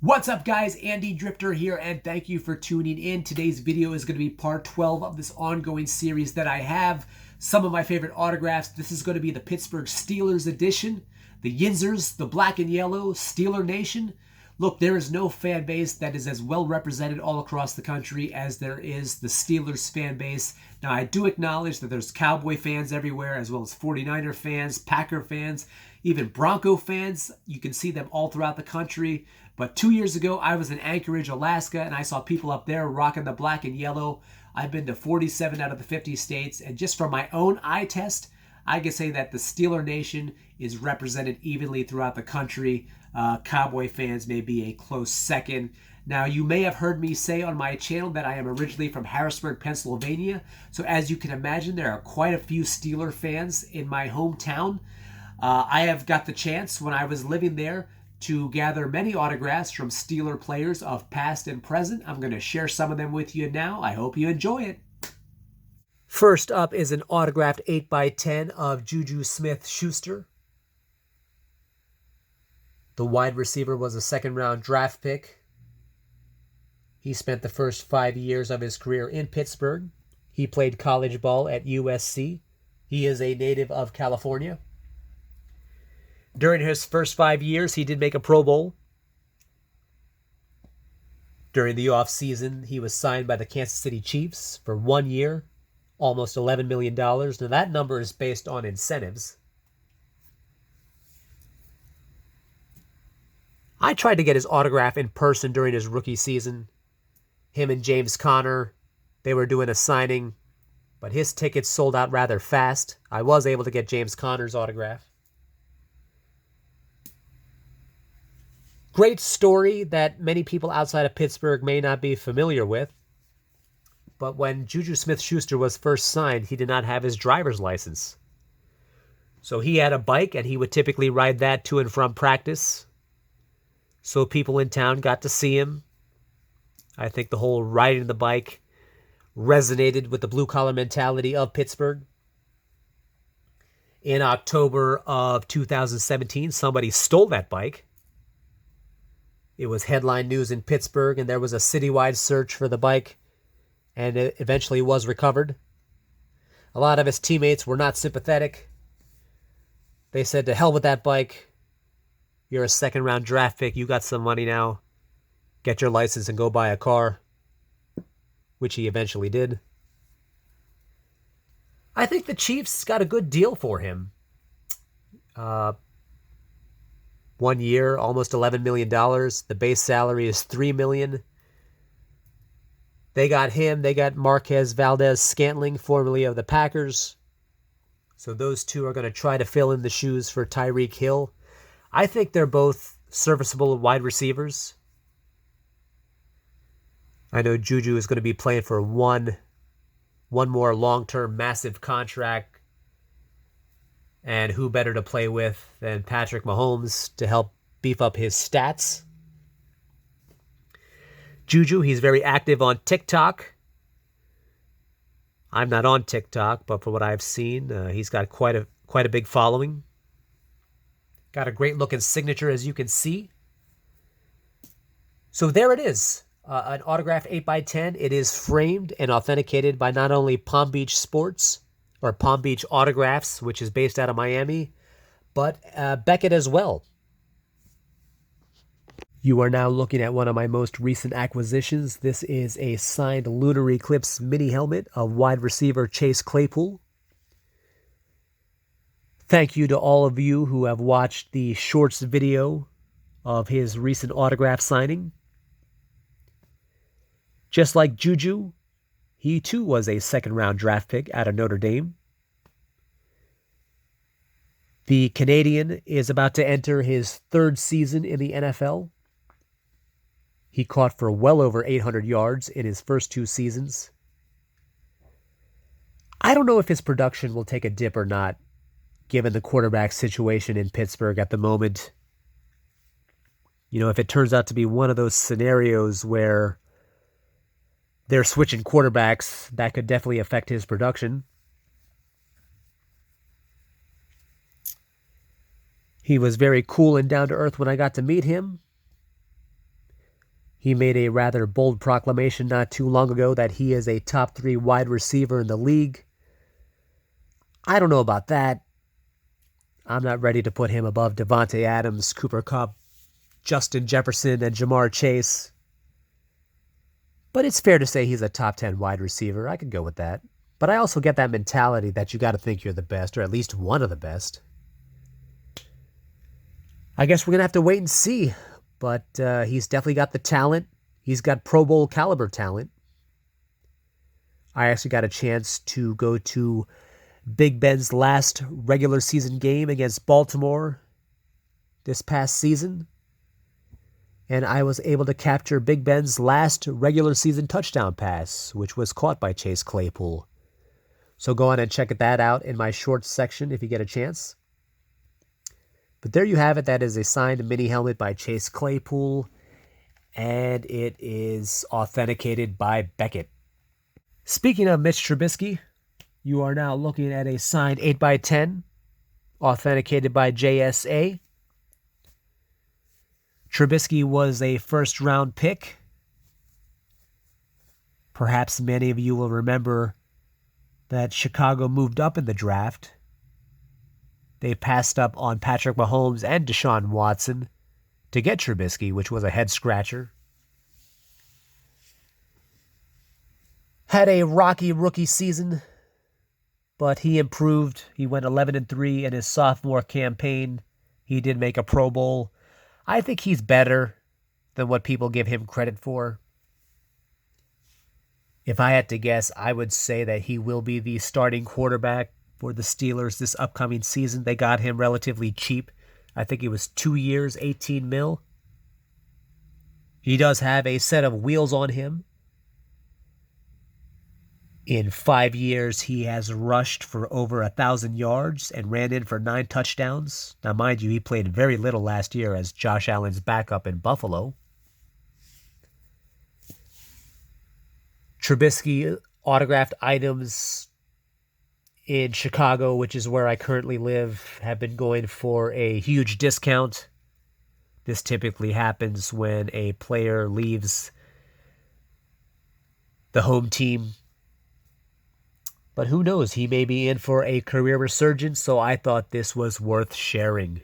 What's up, guys? Andy Drifter here, and thank you for tuning in. Today's video is going to be part 12 of this ongoing series that I have. Some of my favorite autographs. This is going to be the Pittsburgh Steelers edition. The Yinzers, the black and yellow, Steeler Nation. Look, there is no fan base that is as well represented all across the country as there is the Steelers fan base. Now, I do acknowledge that there's Cowboy fans everywhere, as well as 49er fans, Packer fans, even Bronco fans. You can see them all throughout the country. But 2 years ago, I was in Anchorage, Alaska, and I saw people up there rocking the black and yellow. I've been to 47 out of the 50 states, and just from my own eye test, I can say that the Steeler Nation is represented evenly throughout the country. Cowboy fans may be a close second. Now, you may have heard me say on my channel that I am originally from Harrisburg, Pennsylvania. So as you can imagine, there are quite a few Steeler fans in my hometown. I have got the chance when I was living there to gather many autographs from Steeler players of past and present. I'm going to share some of them with you now. I hope you enjoy it. First up is an autographed 8x10 of JuJu SmithSchuster. The wide receiver was a second-round draft pick. He spent the first 5 years of his career in Pittsburgh. He played college ball at USC. He is a native of California. During his first 5 years, he did make a Pro Bowl. During the offseason, he was signed by the Kansas City Chiefs for 1 year, almost $11 million. Now, that number is based on incentives. I tried to get his autograph in person during his rookie season. Him and James Conner, they were doing a signing, but his tickets sold out rather fast. I was able to get James Conner's autograph. Great story that many people outside of Pittsburgh may not be familiar with. But when JuJu SmithSchuster was first signed, he did not have his driver's license. So he had a bike, and he would typically ride that to and from practice. So people in town got to see him. I think the whole riding the bike resonated with the blue-collar mentality of Pittsburgh. In October of 2017, somebody stole that bike. It was headline news in Pittsburgh, and there was a citywide search for the bike, and it eventually was recovered. A lot of his teammates were not sympathetic. They said, to hell with that bike. You're a second-round draft pick. You got some money now. Get your license and go buy a car, which he eventually did. I think the Chiefs got a good deal for him. 1 year, almost $11 million. The base salary is $3 million. They got him. They got Marquez Valdez-Scantling, formerly of the Packers. So those two are going to try to fill in the shoes for Tyreek Hill. I think they're both serviceable wide receivers. I know JuJu is going to be playing for one more long-term massive contract. And who better to play with than Patrick Mahomes to help beef up his stats? JuJu, he's very active on TikTok. I'm not on TikTok, but for what I've seen, he's got quite a big following. Got a great looking signature, as you can see. So there it is, an autographed 8x10. It is framed and authenticated by not only Palm Beach Sports, or Palm Beach Autographs, which is based out of Miami, but Beckett as well. You are now looking at one of my most recent acquisitions. This is a signed Lunar Eclipse mini helmet of wide receiver Chase Claypool. Thank you to all of you who have watched the shorts video of his recent autograph signing. Just like JuJu, he too was a second-round draft pick out of Notre Dame. The Canadian is about to enter his third season in the NFL. He caught for well over 800 yards in his first 2 seasons. I don't know if his production will take a dip or not, given the quarterback situation in Pittsburgh at the moment. You know, if it turns out to be one of those scenarios where they're switching quarterbacks, that could definitely affect his production. He was very cool and down to earth when I got to meet him. He made a rather bold proclamation not too long ago that he is a top 3 wide receiver in the league. I don't know about that. I'm not ready to put him above Devontae Adams, Cooper Kupp, Justin Jefferson, and Jamar Chase. But it's fair to say he's a top 10 wide receiver. I could go with that. But I also get that mentality that you got to think you're the best, or at least one of the best. I guess we're going to have to wait and see. But he's definitely got the talent. He's got Pro Bowl caliber talent. I actually got a chance to go to Big Ben's last regular season game against Baltimore this past season. And I was able to capture Big Ben's last regular season touchdown pass, which was caught by Chase Claypool. So go on and check that out in my shorts section if you get a chance. But there you have it. That is a signed mini helmet by Chase Claypool. And it is authenticated by Beckett. Speaking of Mitch Trubisky, you are now looking at a signed 8x10, authenticated by JSA. Trubisky was a first-round pick. Perhaps many of you will remember that Chicago moved up in the draft. They passed up on Patrick Mahomes and Deshaun Watson to get Trubisky, which was a head-scratcher. Had a rocky rookie season, but he improved. He went 11-3 in his sophomore campaign. He did make a Pro Bowl. I think he's better than what people give him credit for. If I had to guess, I would say that he will be the starting quarterback for the Steelers this upcoming season. They got him relatively cheap. I think it was 2 years, $18 million. He does have a set of wheels on him. In 5 years, he has rushed for over 1,000 yards and ran in for 9 touchdowns. Now, mind you, he played very little last year as Josh Allen's backup in Buffalo. Trubisky autographed items in Chicago, which is where I currently live, have been going for a huge discount. This typically happens when a player leaves the home team. But who knows, he may be in for a career resurgence, so I thought this was worth sharing.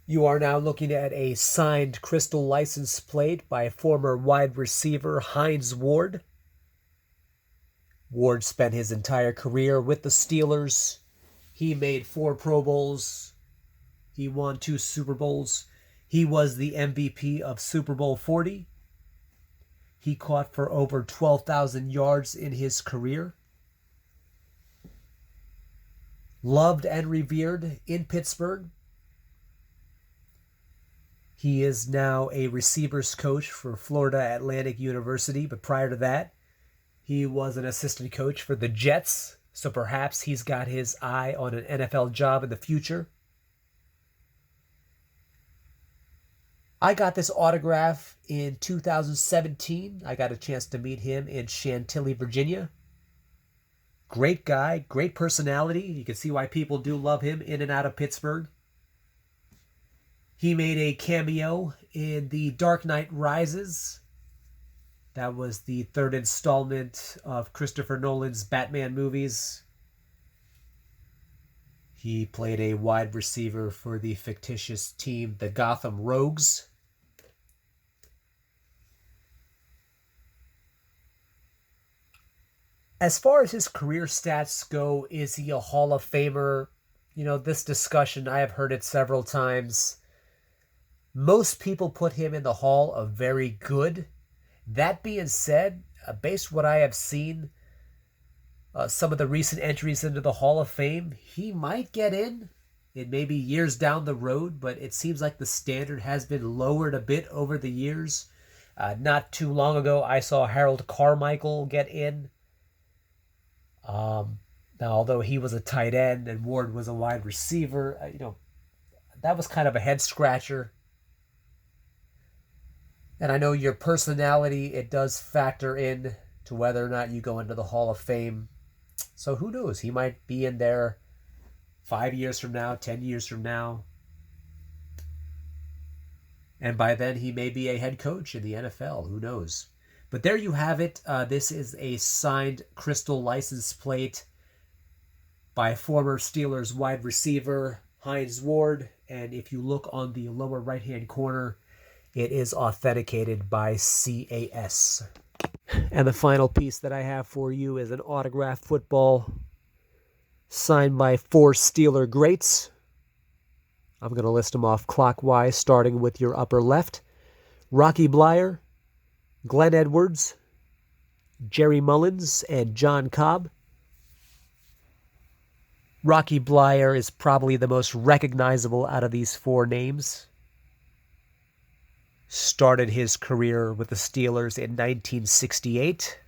You are now looking at a signed crystal license plate by former wide receiver Heinz Ward. Ward spent his entire career with the Steelers. He made 4 Pro Bowls. He won 2 Super Bowls. He was the MVP of Super Bowl 40. He caught for over 12,000 yards in his career. Loved and revered in Pittsburgh. He is now a receivers coach for Florida Atlantic University, but prior to that, he was an assistant coach for the Jets, so perhaps he's got his eye on an NFL job in the future. I got this autograph in 2017. I got a chance to meet him in Chantilly, Virginia. Great guy, great personality. You can see why people do love him in and out of Pittsburgh. He made a cameo in The Dark Knight Rises. That was the 3rd installment of Christopher Nolan's Batman movies. He played a wide receiver for the fictitious team, the Gotham Rogues. As far as his career stats go, is he a Hall of Famer? You know, this discussion, I have heard it several times. Most people put him in the Hall of Very Good. That being said, based on what I have seen, some of the recent entries into the Hall of Fame, he might get in. It may be years down the road, but it seems like the standard has been lowered a bit over the years. Not too long ago, I saw Harold Carmichael get in. Now, although he was a tight end and Ward was a wide receiver, that was kind of a head scratcher. And I know your personality, it does factor in to whether or not you go into the Hall of Fame. So who knows? He might be in there 5 years from now, 10 years from now. And by then, he may be a head coach in the NFL. Who knows? But there you have it. This is a signed crystal license plate by former Steelers wide receiver Heinz Ward. And if you look on the lower right-hand corner, it is authenticated by CAS. And the final piece that I have for you is an autographed football signed by 4 Steeler greats. I'm going to list them off clockwise, starting with your upper left. Rocky Bleier, Glenn Edwards, Jerry Mullins, and John Cobb. Rocky Bleier is probably the most recognizable out of these 4 names. Started his career with the Steelers in 1968,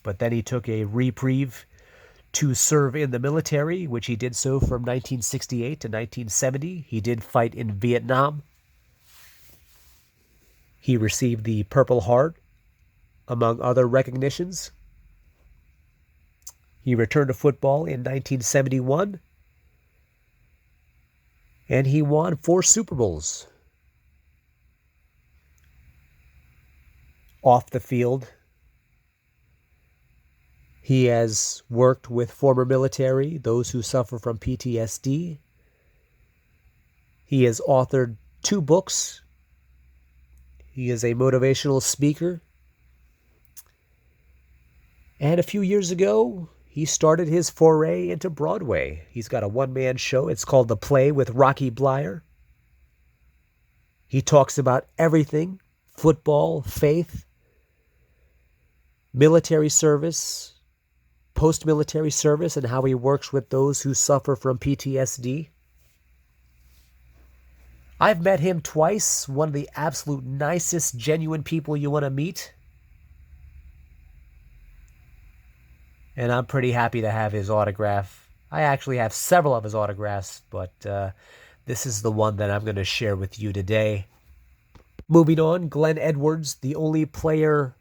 but then he took a reprieve to serve in the military, which he did so from 1968 to 1970. He did fight in Vietnam. He received the Purple Heart, among other recognitions. He returned to football in 1971, and he won 4 Super Bowls. Off the field, he has worked with former military, those who suffer from PTSD. He has authored 2 books. He is a motivational speaker. And a few years ago, he started his foray into Broadway. He's got a one-man show. It's called The Play with Rocky Bleier. He talks about everything: football, faith, military service, post-military service, and how he works with those who suffer from PTSD. I've met him twice, one of the absolute nicest, genuine people you want to meet. And I'm pretty happy to have his autograph. I actually have several of his autographs, but this is the one that I'm going to share with you today. Moving on, Glenn Edwards, the only player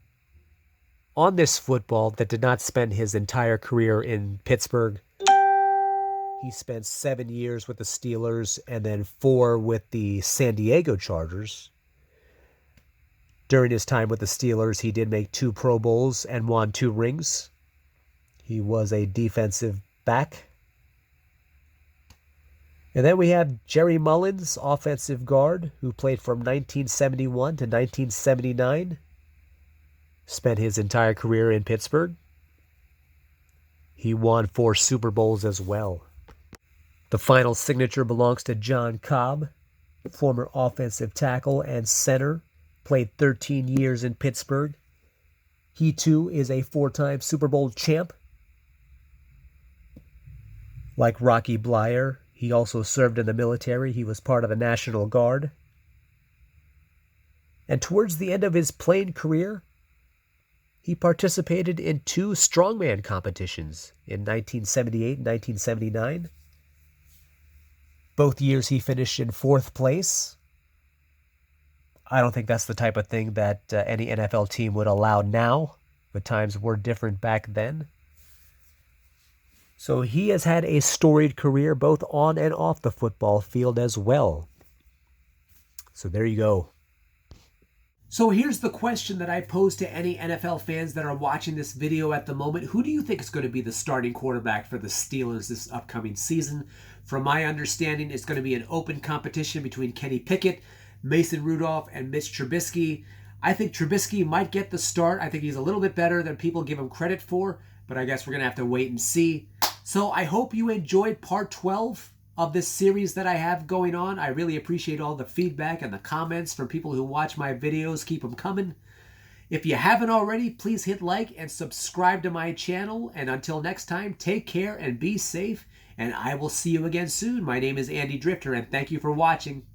on this football that did not spend his entire career in Pittsburgh. He spent 7 years with the Steelers and then 4 with the San Diego Chargers. During his time with the Steelers, he did make 2 Pro Bowls and won 2 rings. He was a defensive back. And then we have Jerry Mullins, offensive guard, who played from 1971 to 1979. Spent his entire career in Pittsburgh. He won 4 Super Bowls as well. The final signature belongs to John Cobb, former offensive tackle and center, played 13 years in Pittsburgh. He too is a 4-time Super Bowl champ. Like Rocky Bleier, he also served in the military. He was part of the National Guard. And towards the end of his playing career, he participated in 2 strongman competitions in 1978 and 1979. Both years he finished in 4th place. I don't think that's the type of thing that any NFL team would allow now, but times were different back then. So he has had a storied career both on and off the football field as well. So there you go. So here's the question that I pose to any NFL fans that are watching this video at the moment. Who do you think is going to be the starting quarterback for the Steelers this upcoming season? From my understanding, it's going to be an open competition between Kenny Pickett, Mason Rudolph, and Mitch Trubisky. I think Trubisky might get the start. I think he's a little bit better than people give him credit for, but I guess we're going to have to wait and see. So I hope you enjoyed part 12 of this series that I have going on. I really appreciate all the feedback and the comments from people who watch my videos. Keep them coming. If you haven't already, please hit like and subscribe to my channel. And until next time, take care and be safe. And I will see you again soon. My name is Andy Drifter, and thank you for watching.